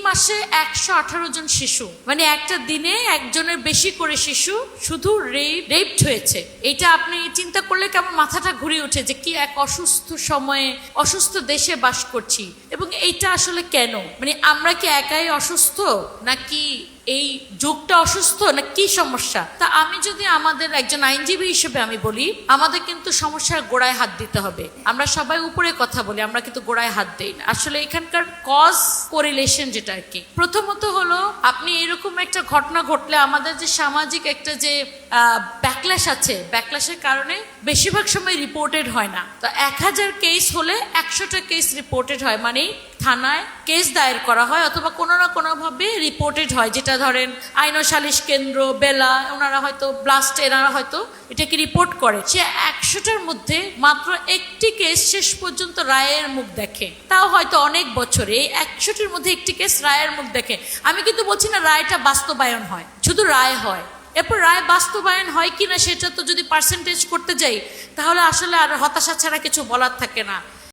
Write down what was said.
মাসে 118 জন শিশু, মানে একটা দিনে একজনের বেশি করে শিশু শুধু রেপড হয়েছে। এটা আপনি চিন্তা করলে কেমন মাথাটা ঘুরে ওঠে যে কি এক অসুস্থ সময়ে অসুস্থ দেশে বাস করছি। এবং এইটা আসলে কেন, মানে আমরা কি একাই অসুস্থ, নাকি এই যুগটা অসুস্থ, না কি সমস্যা? তা আমি যদি আমাদের একজন আইনজীবী হিসেবে আমি বলি, আমাদের কিন্তু সমস্যার গোড়ায় হাত দিতে হবে। আমরা সবাই উপরে কথা বলি, আমরা কিন্তু গোড়ায় হাত দেই না। আসলে এখানকার কজ কোরিলেশন যেটা আর কি, প্রথমত হলো আপনি এরকম একটা ঘটনা ঘটলে আমাদের যে সামাজিক একটা যে ব্যাকল্যাশ আছে, ব্যাকল্যাশের কারণে বেশিরভাগ সময় রিপোর্টেড হয় না। তো 1000 কেস হলে 100টা কেস রিপোর্টেড হয়, মানে থানায় কেস দায়ের করা হয় অথবা কোনো না কোনোভাবে রিপোর্টেড হয়। যেটা ধরেন আইন ও সালিশ কেন্দ্র, বেলা, ওনারা হয়তো ব্লাস্ট, এনারা হয়তো এটাকে রিপোর্ট করে। সে 100টার মধ্যে মাত্র একটি কেস শেষ পর্যন্ত রায়ের মুখ দেখে, তাও হয়তো অনেক বছরে। এই 100টির মধ্যে একটি কেস রায়ের মুখ দেখে। আমি কিন্তু বলছি না রায়টা বাস্তবায়ন হয়, শুধু রায় হয়। এরপর রায় বাস্তবায়ন হয় কিনা সেটা তো যদি পার্সেন্টেজ করতে যাই, তাহলে আসলে আর হতাশা ছাড়া কিছু বলার থাকে না।